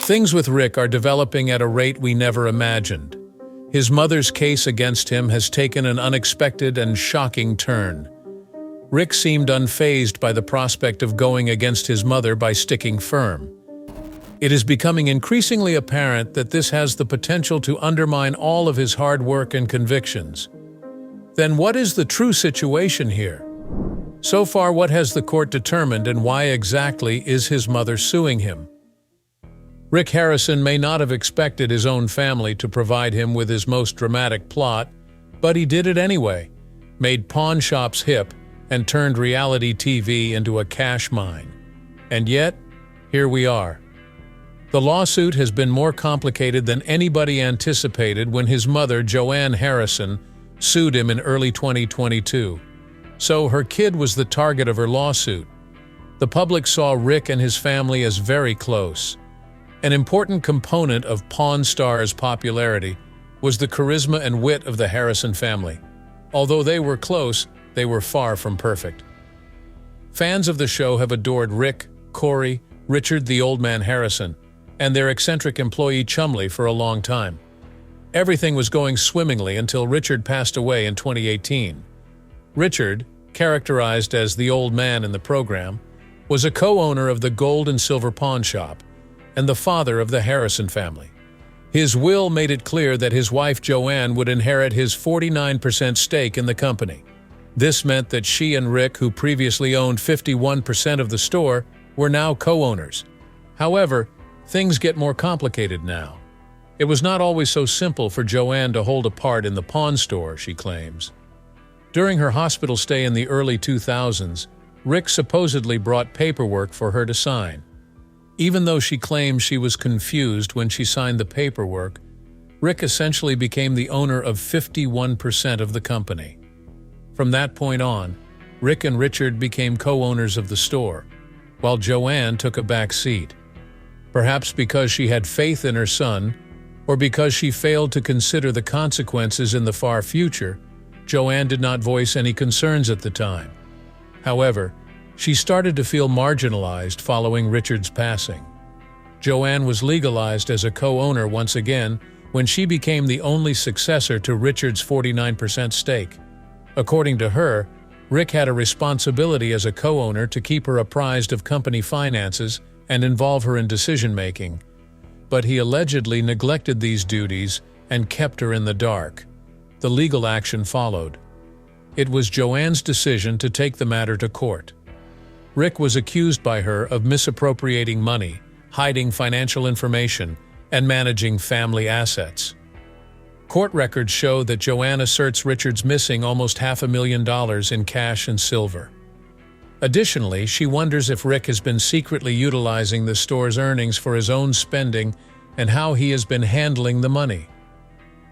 Things with Rick are developing at a rate we never imagined. His mother's case against him has taken an unexpected and shocking turn. Rick seemed unfazed by the prospect of going against his mother by sticking firm. It is becoming increasingly apparent that this has the potential to undermine all of his hard work and convictions. Then what is the true situation here? So far, what has the court determined, and why exactly is his mother suing him? Rick Harrison may not have expected his own family to provide him with his most dramatic plot, but he did it anyway, made pawn shops hip, and turned reality TV into a cash mine. And yet, here we are. The lawsuit has been more complicated than anybody anticipated when his mother, Joanne Harrison, sued him in early 2022. So her kid was the target of her lawsuit. The public saw Rick and his family as very close. An important component of Pawn Stars' popularity was the charisma and wit of the Harrison family. Although they were close, they were far from perfect. Fans of the show have adored Rick, Corey, Richard the Old Man Harrison, and their eccentric employee Chumley for a long time. Everything was going swimmingly until Richard passed away in 2018. Richard, characterized as the old man in the program, was a co-owner of the gold and silver pawn shop and the father of the Harrison family. His will made it clear that his wife Joanne would inherit his 49% stake in the company. This meant that she and Rick, who previously owned 51% of the store, were now co-owners. However, things get more complicated now. It was not always so simple for Joanne to hold a part in the pawn store, she claims. During her hospital stay in the early 2000s, Rick supposedly brought paperwork for her to sign. Even though she claims she was confused when she signed the paperwork, Rick essentially became the owner of 51% of the company. From that point on, Rick and Richard became co-owners of the store, while Joanne took a back seat. Perhaps because she had faith in her son, or because she failed to consider the consequences in the far future, Joanne did not voice any concerns at the time. However, she started to feel marginalized following Richard's passing. Joanne was legalized as a co-owner once again when she became the only successor to Richard's 49% stake. According to her, Rick had a responsibility as a co-owner to keep her apprised of company finances and involve her in decision-making, but he allegedly neglected these duties and kept her in the dark. The legal action followed. It was Joanne's decision to take the matter to court. Rick was accused by her of misappropriating money, hiding financial information, and managing family assets. Court records show that Joanne asserts Richard's missing almost $500,000 in cash and silver. Additionally, she wonders if Rick has been secretly utilizing the store's earnings for his own spending and how he has been handling the money.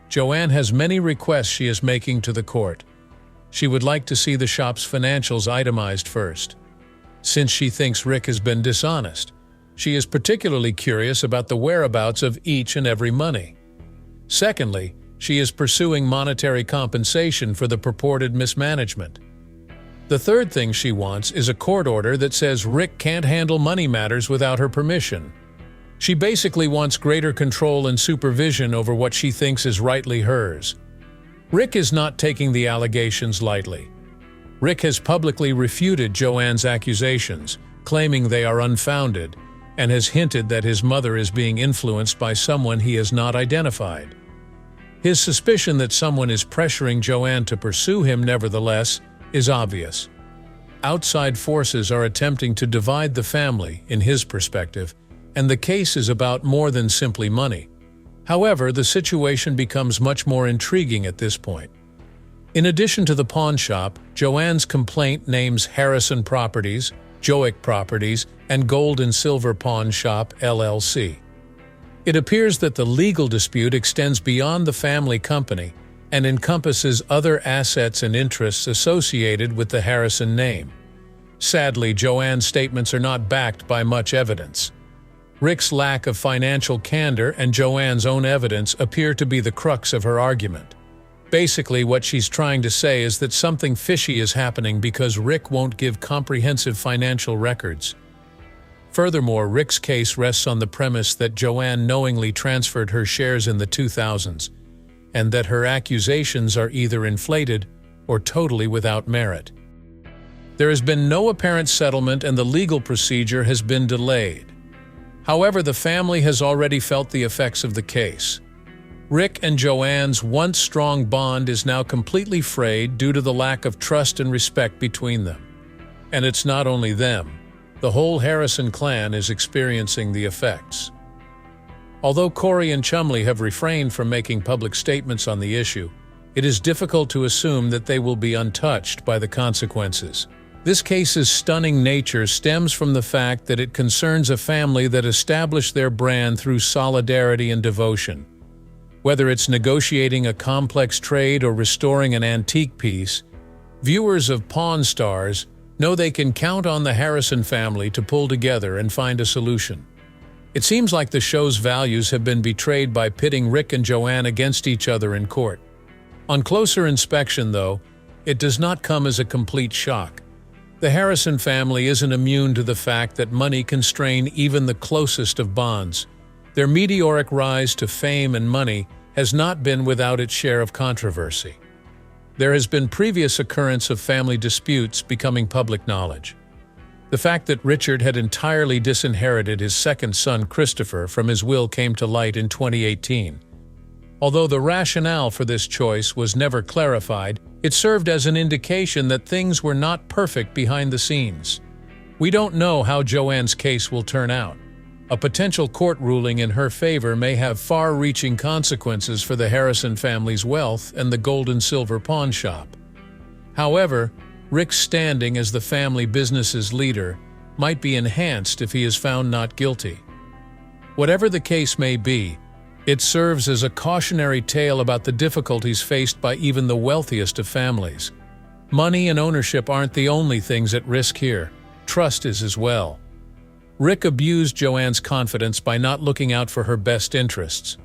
Joanne has many requests she is making to the court. She would like to see the shop's financials itemized first. Since she thinks Rick has been dishonest, she is particularly curious about the whereabouts of each and every money. Secondly, she is pursuing monetary compensation for the purported mismanagement. The third thing she wants is a court order that says Rick can't handle money matters without her permission. She basically wants greater control and supervision over what she thinks is rightly hers. Rick is not taking the allegations lightly. Rick has publicly refuted Joanne's accusations, claiming they are unfounded, and has hinted that his mother is being influenced by someone he has not identified. His suspicion that someone is pressuring Joanne to pursue him, nevertheless, is obvious. Outside forces are attempting to divide the family, in his perspective, and the case is about more than simply money. However, the situation becomes much more intriguing at this point. In addition to the pawn shop, Joanne's complaint names Harrison Properties, Joick Properties, and Gold and Silver Pawn Shop, LLC. It appears that the legal dispute extends beyond the family company and encompasses other assets and interests associated with the Harrison name. Sadly, Joanne's statements are not backed by much evidence. Rick's lack of financial candor and Joanne's own evidence appear to be the crux of her argument. Basically, what she's trying to say is that something fishy is happening because Rick won't give comprehensive financial records. Furthermore, Rick's case rests on the premise that Joanne knowingly transferred her shares in the 2000s, and that her accusations are either inflated or totally without merit. There has been no apparent settlement and the legal procedure has been delayed. However, the family has already felt the effects of the case. Rick and Joanne's once strong bond is now completely frayed due to the lack of trust and respect between them. And it's not only them. The whole Harrison clan is experiencing the effects. Although Corey and Chumley have refrained from making public statements on the issue, it is difficult to assume that they will be untouched by the consequences. This case's stunning nature stems from the fact that it concerns a family that established their brand through solidarity and devotion. Whether it's negotiating a complex trade or restoring an antique piece, viewers of Pawn Stars know they can count on the Harrison family to pull together and find a solution. It seems like the show's values have been betrayed by pitting Rick and Joanne against each other in court. On closer inspection, though, it does not come as a complete shock. The Harrison family isn't immune to the fact that money can strain even the closest of bonds. Their meteoric rise to fame and money has not been without its share of controversy. There has been previous occurrence of family disputes becoming public knowledge. The fact that Richard had entirely disinherited his second son, Christopher, from his will came to light in 2018. Although the rationale for this choice was never clarified, it served as an indication that things were not perfect behind the scenes. We don't know how Joanne's case will turn out. A potential court ruling in her favor may have far-reaching consequences for the Harrison family's wealth and the gold and silver pawn shop. However, Rick's standing as the family business's leader might be enhanced if he is found not guilty. Whatever the case may be, it serves as a cautionary tale about the difficulties faced by even the wealthiest of families. Money and ownership aren't the only things at risk here. Trust is as well. Rick abused Joanne's confidence by not looking out for her best interests.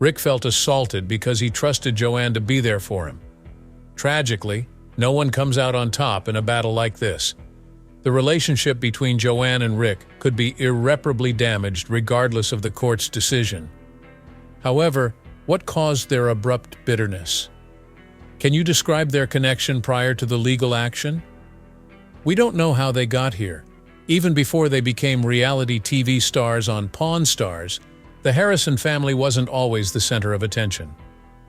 Rick felt assaulted because he trusted Joanne to be there for him. Tragically, no one comes out on top in a battle like this. The relationship between Joanne and Rick could be irreparably damaged regardless of the court's decision. However, what caused their abrupt bitterness? Can you describe their connection prior to the legal action? We don't know how they got here. Even before they became reality TV stars on Pawn Stars, the Harrison family wasn't always the center of attention.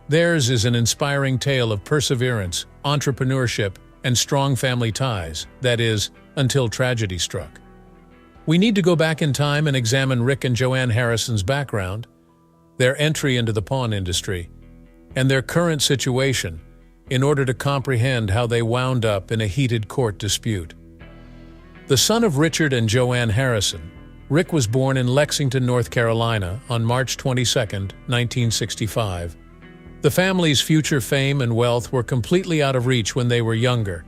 Theirs is an inspiring tale of perseverance, entrepreneurship, and strong family ties, that is, until tragedy struck. We need to go back in time and examine Rick and Joanne Harrison's background, their entry into the pawn industry, and their current situation in order to comprehend how they wound up in a heated court dispute. The son of Richard and Joanne Harrison, Rick was born in Lexington, North Carolina on March 22, 1965. The family's future fame and wealth were completely out of reach when they were younger.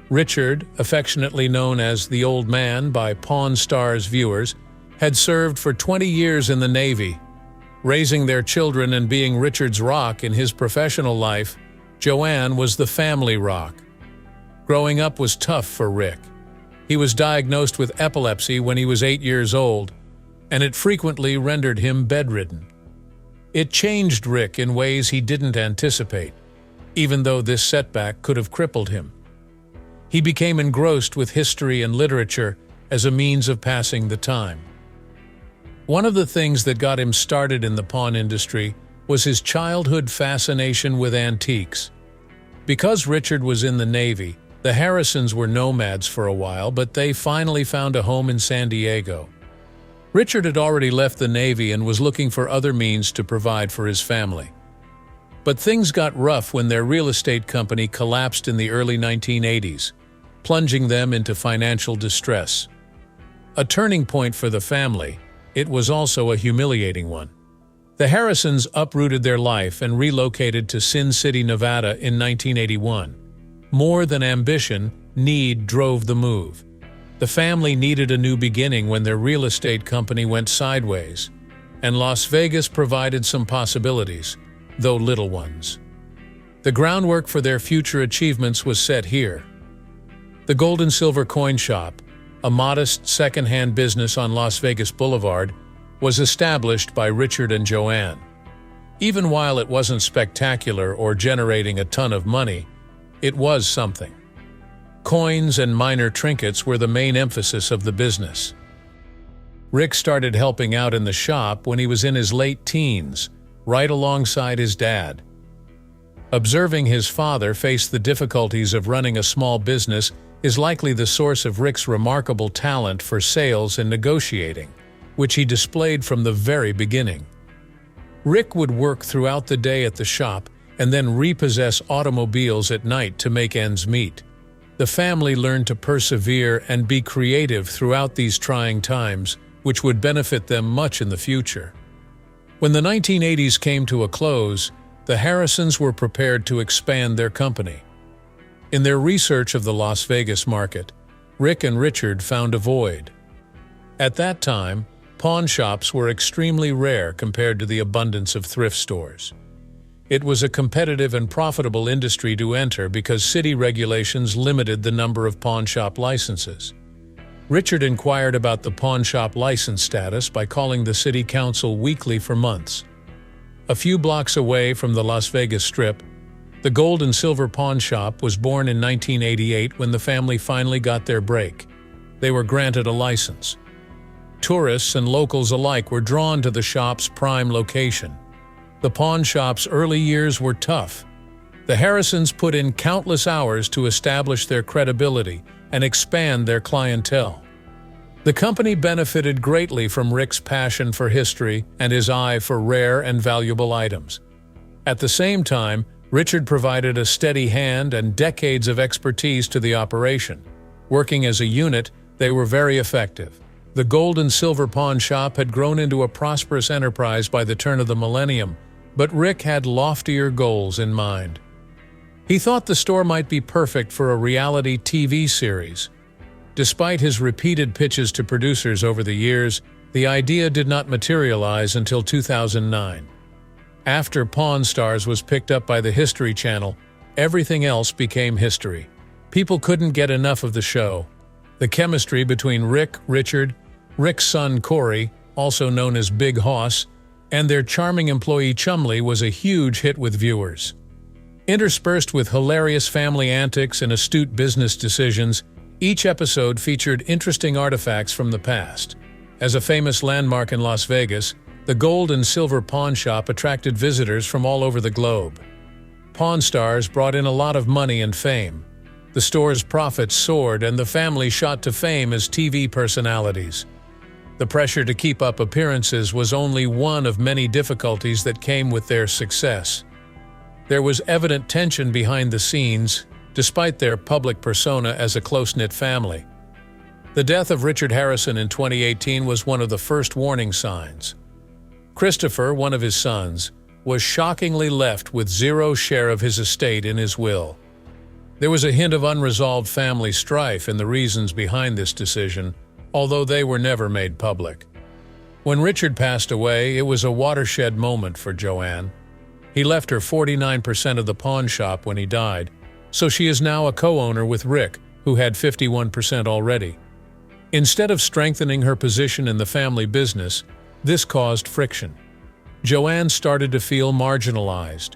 Richard, affectionately known as the Old Man by Pawn Stars viewers, had served for 20 years in the Navy. Raising their children and being Richard's rock in his professional life, Joanne was the family rock. Growing up was tough for Rick. He was diagnosed with epilepsy when he was 8 years old, and it frequently rendered him bedridden. It changed Rick in ways he didn't anticipate, even though this setback could have crippled him. He became engrossed with history and literature as a means of passing the time. One of the things that got him started in the pawn industry was his childhood fascination with antiques. Because Richard was in the Navy, the Harrisons were nomads for a while, but they finally found a home in San Diego. Richard had already left the Navy and was looking for other means to provide for his family. But things got rough when their real estate company collapsed in the early 1980s, plunging them into financial distress. A turning point for the family, it was also a humiliating one. The Harrisons uprooted their life and relocated to Sin City, Nevada in 1981. More than ambition, need drove the move. The family needed a new beginning when their real estate company went sideways, and Las Vegas provided some possibilities, though little ones. The groundwork for their future achievements was set here. The Gold and Silver Coin Shop, a modest second-hand business on Las Vegas Boulevard, was established by Richard and Joanne. Even while it wasn't spectacular or generating a ton of money, it was something. Coins and minor trinkets were the main emphasis of the business. Rick started helping out in the shop when he was in his late teens, right alongside his dad. Observing his father face the difficulties of running a small business is likely the source of Rick's remarkable talent for sales and negotiating, which he displayed from the very beginning. Rick would work throughout the day at the shop and then repossess automobiles at night to make ends meet. The family learned to persevere and be creative throughout these trying times, which would benefit them much in the future. When the 1980s came to a close, the Harrisons were prepared to expand their company. In their research of the Las Vegas market, Rick and Richard found a void. At that time, pawn shops were extremely rare compared to the abundance of thrift stores. It was a competitive and profitable industry to enter because city regulations limited the number of pawn shop licenses. Richard inquired about the pawn shop license status by calling the city council weekly for months. A few blocks away from the Las Vegas Strip, the Gold and Silver Pawn Shop was born in 1988 when the family finally got their break. They were granted a license. Tourists and locals alike were drawn to the shop's prime location. The pawn shop's early years were tough. The Harrisons put in countless hours to establish their credibility and expand their clientele. The company benefited greatly from Rick's passion for history and his eye for rare and valuable items. At the same time, Richard provided a steady hand and decades of expertise to the operation. Working as a unit, they were very effective. The Gold and Silver Pawn Shop had grown into a prosperous enterprise by the turn of the millennium, but Rick had loftier goals in mind. He thought the store might be perfect for a reality TV series. Despite his repeated pitches to producers over the years, the idea did not materialize until 2009. After Pawn Stars was picked up by the History Channel, everything else became history. People couldn't get enough of the show. The chemistry between Rick, Richard, Rick's son Corey, also known as Big Hoss, and their charming employee Chumley was a huge hit with viewers. Interspersed with hilarious family antics and astute business decisions, each episode featured interesting artifacts from the past. As a famous landmark in Las Vegas, the Gold and Silver Pawn Shop attracted visitors from all over the globe. Pawn Stars brought in a lot of money and fame. The store's profits soared and the family shot to fame as TV personalities. The pressure to keep up appearances was only one of many difficulties that came with their success. There was evident tension behind the scenes, despite their public persona as a close-knit family. The death of Richard Harrison in 2018 was one of the first warning signs. Christopher, one of his sons, was shockingly left with zero share of his estate in his will. There was a hint of unresolved family strife in the reasons behind this decision, although they were never made public. When Richard passed away, it was a watershed moment for Joanne. He left her 49% of the pawn shop when he died, so she is now a co-owner with Rick, who had 51% already. Instead of strengthening her position in the family business, this caused friction. Joanne started to feel marginalized.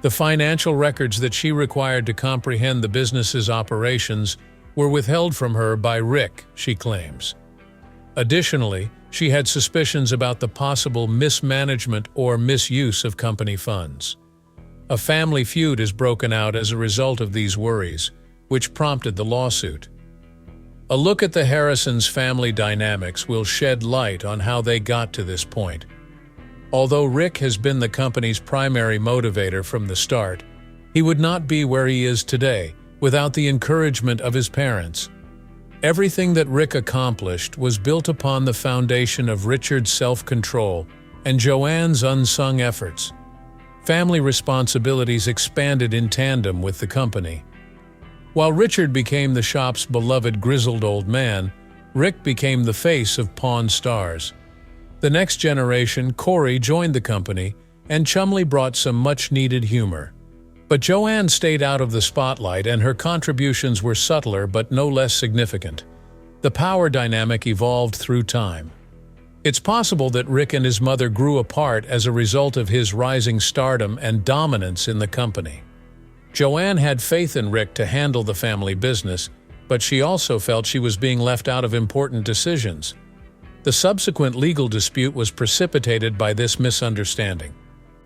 The financial records that she required to comprehend the business's operations were withheld from her by Rick, she claims. Additionally, she had suspicions about the possible mismanagement or misuse of company funds. A family feud has broken out as a result of these worries, which prompted the lawsuit. A look at the Harrisons' family dynamics will shed light on how they got to this point. Although Rick has been the company's primary motivator from the start, he would not be where he is today without the encouragement of his parents. Everything that Rick accomplished was built upon the foundation of Richard's self-control and Joanne's unsung efforts. Family responsibilities expanded in tandem with the company. While Richard became the shop's beloved grizzled old man, Rick became the face of Pawn Stars. The next generation, Corey, joined the company, and Chumley brought some much-needed humor. But Joanne stayed out of the spotlight, and her contributions were subtler but no less significant. The power dynamic evolved through time. It's possible that Rick and his mother grew apart as a result of his rising stardom and dominance in the company. Joanne had faith in Rick to handle the family business, but she also felt she was being left out of important decisions. The subsequent legal dispute was precipitated by this misunderstanding.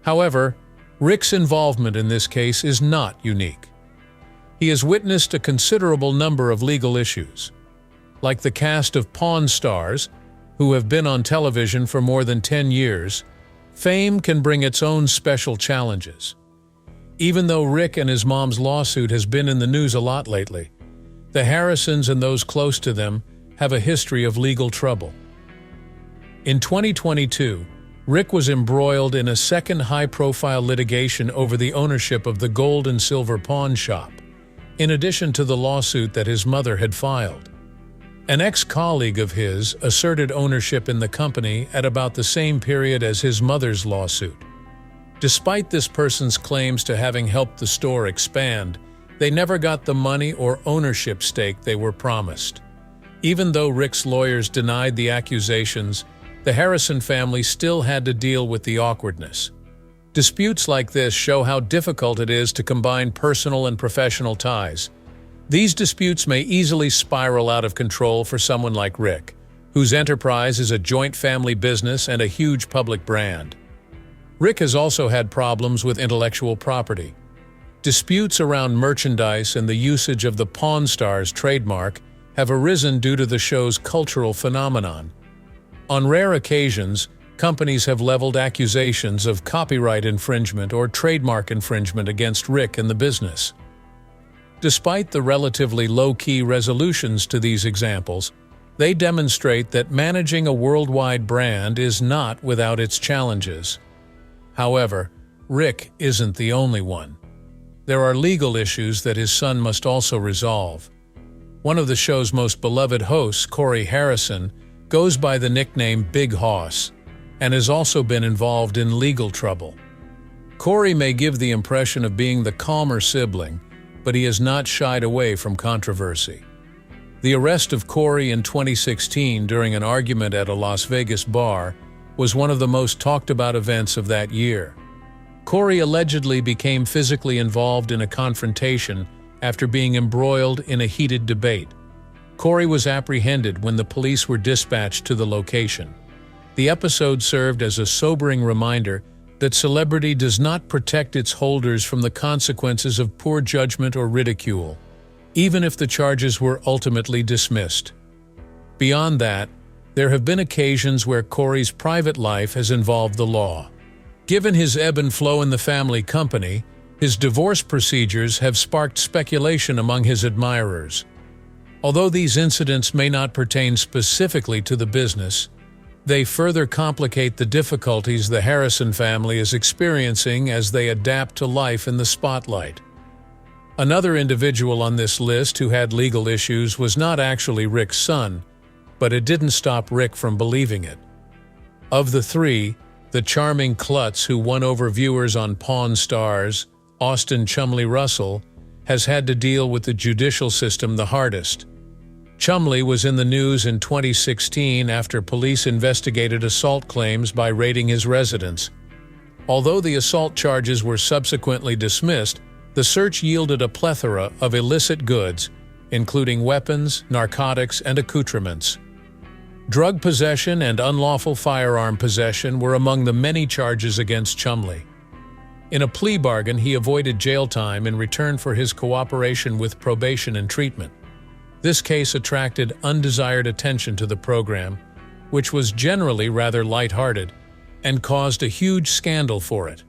However, Rick's involvement in this case is not unique. He has witnessed a considerable number of legal issues. Like the cast of Pawn Stars, who have been on television for more than 10 years, fame can bring its own special challenges. Even though Rick and his mom's lawsuit has been in the news a lot lately, the Harrisons and those close to them have a history of legal trouble. In 2022, Rick was embroiled in a second high-profile litigation over the ownership of the gold and silver pawn shop, in addition to the lawsuit that his mother had filed. An ex-colleague of his asserted ownership in the company at about the same period as his mother's lawsuit. Despite this person's claims to having helped the store expand, they never got the money or ownership stake they were promised. Even though Rick's lawyers denied the accusations, the Harrison family still had to deal with the awkwardness. Disputes like this show how difficult it is to combine personal and professional ties. These disputes may easily spiral out of control for someone like Rick, whose enterprise is a joint family business and a huge public brand. Rick has also had problems with intellectual property. Disputes around merchandise and the usage of the Pawn Stars trademark have arisen due to the show's cultural phenomenon. On rare occasions, companies have leveled accusations of copyright infringement or trademark infringement against Rick and the business. Despite the relatively low-key resolutions to these examples, they demonstrate that managing a worldwide brand is not without its challenges. However, Rick isn't the only one. There are legal issues that his son must also resolve. One of the show's most beloved hosts, Corey Harrison, goes by the nickname Big Hoss, and has also been involved in legal trouble. Corey may give the impression of being the calmer sibling, but he has not shied away from controversy. The arrest of Corey in 2016 during an argument at a Las Vegas bar was one of the most talked about events of that year. Corey allegedly became physically involved in a confrontation after being embroiled in a heated debate. Corey was apprehended when the police were dispatched to the location. The episode served as a sobering reminder that celebrity does not protect its holders from the consequences of poor judgment or ridicule, even if the charges were ultimately dismissed. Beyond that, there have been occasions where Corey's private life has involved the law. Given his ebb and flow in the family company, his divorce procedures have sparked speculation among his admirers. Although these incidents may not pertain specifically to the business, they further complicate the difficulties the Harrison family is experiencing as they adapt to life in the spotlight. Another individual on this list who had legal issues was not actually Rick's son, but it didn't stop Rick from believing it. Of the three, the charming klutz who won over viewers on Pawn Stars, Austin Chumley Russell, has had to deal with the judicial system the hardest. Chumley was in the news in 2016 after police investigated assault claims by raiding his residence. Although the assault charges were subsequently dismissed, the search yielded a plethora of illicit goods, including weapons, narcotics, and accoutrements. Drug possession and unlawful firearm possession were among the many charges against Chumley. In a plea bargain, he avoided jail time in return for his cooperation with probation and treatment. This case attracted undesired attention to the program, which was generally rather lighthearted, and caused a huge scandal for it.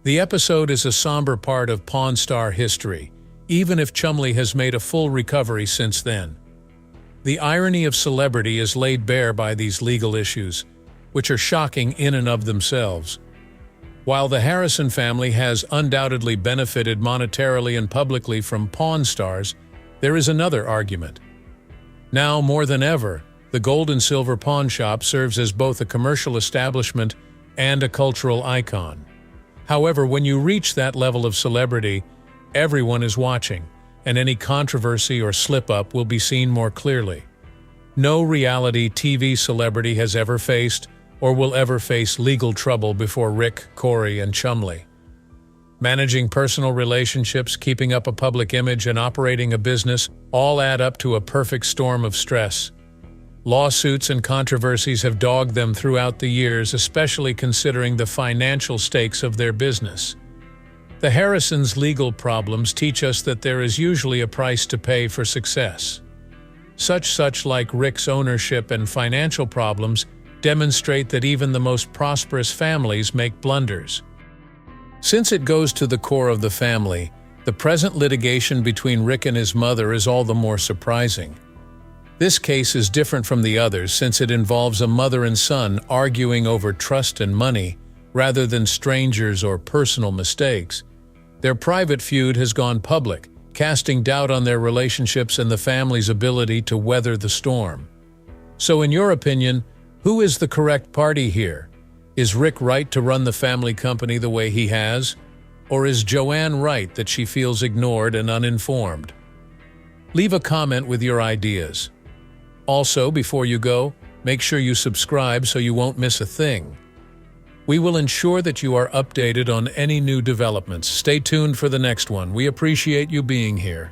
The episode is a somber part of Pawn Star history, even if Chumley has made a full recovery since then. The irony of celebrity is laid bare by these legal issues, which are shocking in and of themselves. While the Harrison family has undoubtedly benefited monetarily and publicly from Pawn Stars, there is another argument. Now, more than ever, the gold and silver pawn shop serves as both a commercial establishment and a cultural icon. However, when you reach that level of celebrity, everyone is watching, and any controversy or slip-up will be seen more clearly. No reality TV celebrity has ever faced or will ever face legal trouble before Rick, Corey, and Chumley. Managing personal relationships, keeping up a public image, and operating a business all add up to a perfect storm of stress. Lawsuits and controversies have dogged them throughout the years, especially considering the financial stakes of their business. The Harrisons' legal problems teach us that there is usually a price to pay for success. Such like Rick's ownership and financial problems demonstrate that even the most prosperous families make blunders. Since it goes to the core of the family, the present litigation between Rick and his mother is all the more surprising. This case is different from the others since it involves a mother and son arguing over trust and money, rather than strangers or personal mistakes. Their private feud has gone public, casting doubt on their relationships and the family's ability to weather the storm. So in your opinion, who is the correct party here? Is Rick right to run the family company the way he has? Or is Joanne right that she feels ignored and uninformed? Leave a comment with your ideas. Also, before you go, make sure you subscribe so you won't miss a thing. We will ensure that you are updated on any new developments. Stay tuned for the next one. We appreciate you being here.